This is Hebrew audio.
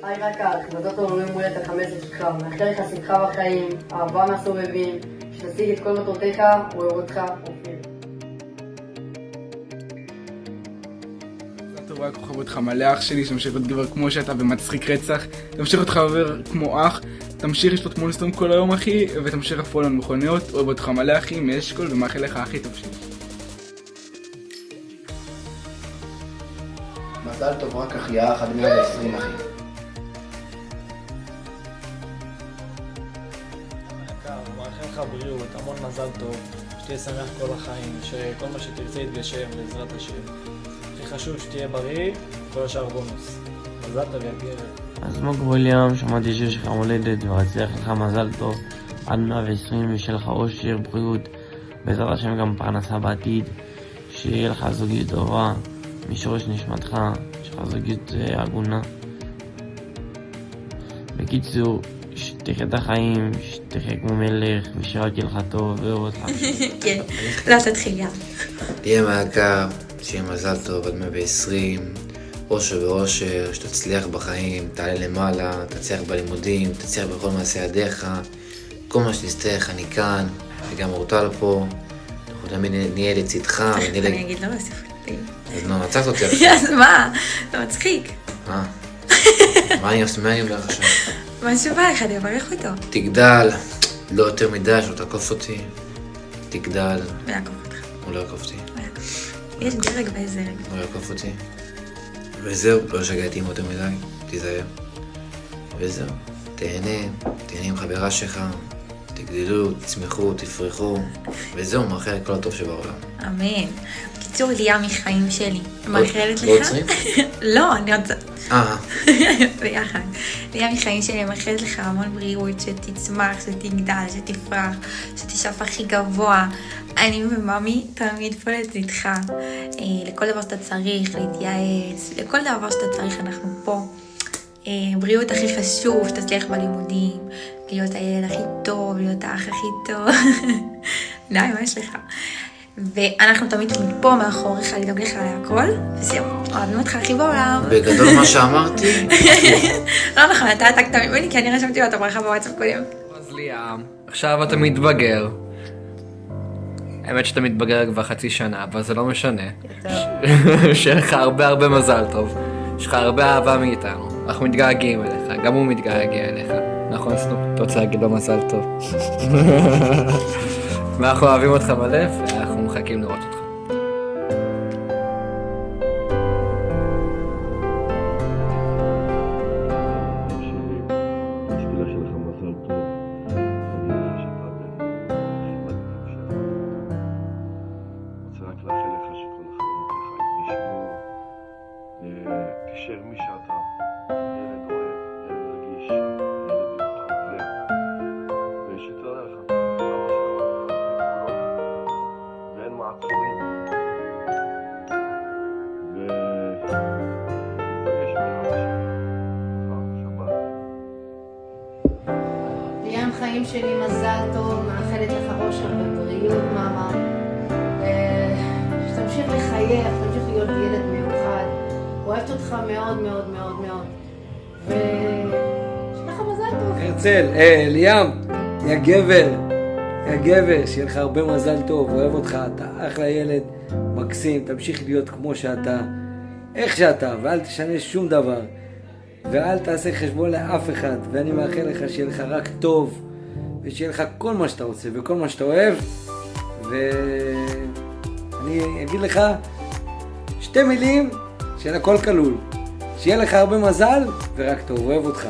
היי רקה, חמדות עוררים מול את ה-15 שלך, מאחל לך שמחה בחיים, אהבה מהסובבים, שתשיג את כל מטרותיך, אוהב אותך, אופיר. אתה רואה כוכב אותך מלא אח שלי, שתמשיך להיות גבר כמו שאתה ומצחיק רצח, תמשיך להיות חבר כמו אח, תמשיך לשתות מונסטרום כל היום אחי, ותמשיך לפעול על מכוניות, אוהב אותך מלא אחי, מאשכול ומאחל לך הכי טוב שלי. מזל טוב רק אחיה, עד 120 אחי. מאחל לך בריאות, המון מזל טוב, שתהיה שמח כל החיים, שכל מה שתרצה יתגשם בעזרת השם. הכי חשוב שתהיה בריא, כל השאר בונוס. מזל טוב יגיר. אז מוג וויליאם, שמעתי שיש לך מולדת ורציח לך מזל טוב עד 120 ושיהיה לך אושר, בריאות, בעזרת השם גם פרנסה בעתיד, שיהיה לך זוגיות טובה, משורש נשמתך, שיש לך זוגיות הגונה. בקיצור, שתחיה את החיים, שתחיה כמו מלך, ושרק יהיה לך טוב, ואוהב אותך. כן, לא תתחיל יא. תהיה מהיקר, שיהיה מזל טוב עד 120, אושר ואושר, שתצליח בחיים, תעלה למעלה, תצליח בלימודים, תצליח בכל מעשה ידיך, כל מה שתצטרך אני כאן, וגם אורטל פה, אנחנו תמיד נהיה לצדך. אני אגיד לא בסוף. אז נו, מצאת אותי עכשיו. אז מה? אתה מצחיק. מה אני אומר עכשיו? משהו בא לך, אני אברך אותו. תגדל, לא יותר מדי, שלא תקוף אותי. תגדל. הוא יעקוף אותך. הוא לא יעקוף אותי. יש דרג באיזה רגע. הוא לא יעקוף אותי. וזהו, לא שגעתי עם יותר מדי, תיזהר. וזהו, תהנה עם חברה שלך, תגדלו, תצמחו, תפרחו, וזהו, מאחל כל הטוב שבעולם. אמן. בקיצור, ליה מחיים שלי. מאחלת לך? לא עוצרים? לא, אני רוצה... אה. ביחד. ליה מחיים שלי, מאחלת לך המון בריאות, שתצמח, שתגדל, שתפרח, שתשאף הכי גבוה. אני וממי תמיד פה לצדך. לכל דבר שאתה צריך, להתייעץ, לכל דבר שאתה צריך אנחנו פה. בריאות הכי חשוב, שתצליח בלימודים, להיות הילד הכי טוב, להיות האח הכי טוב. די, מה יש לך? ואנחנו תמיד פה מאחוריך לדאוג לך להכל, וזהו, אוהבים אותך הכי בעולם. בגדול מה שאמרתי. לא נכון, אתה העתקת ממני, כי אני רשמתי לו את הברכה בוואטסאפ קודם. אז ליאם, עכשיו אתה מתבגר. האמת שאתה מתבגר כבר חצי שנה, אבל זה לא משנה. שיהיה לך הרבה מזל טוב. יש לך הרבה אהבה מאיתנו. אנחנו מתגעגעים אליך, גם הוא מתגעגע אליך. נכון סנופ? אתה רוצה להגיד לו מזל טוב. ואנחנו אוהבים אותך מלא, ואנחנו מחכים לראות אותך. תישאר מי שאתה, ילד אוהב, ילד רגיש, ילד עם לב, ושתראה לך, כמה שכל גבולות, ואין מעצורים, וניפגש בעזרת השם, שבת. ליאם חיים שלי מזל טוב, מאחלת לך אושר ובריאות מאמה, שתמשיך לחייך, תמשיך להיות ילד מיוחד. אוהבת אותך מאוד מאוד מאוד מאוד, ושיהיה לך מזל טוב. הרצל, ליאם, יא גבר, שיהיה לך הרבה מזל טוב, אוהב אותך, אתה אחלה ילד, מקסים, תמשיך להיות כמו שאתה, איך שאתה, ואל תשנה שום דבר, ואל תעשה חשבון לאף אחד, ואני מאחל לך שיהיה לך רק טוב, ושיהיה לך כל מה שאתה רוצה וכל מה שאתה אוהב, ואני אגיד לך שתי מילים, שיהיה הכל כלול. שיהיה לך הרבה מזל, ורק טוב, אוהב אותך.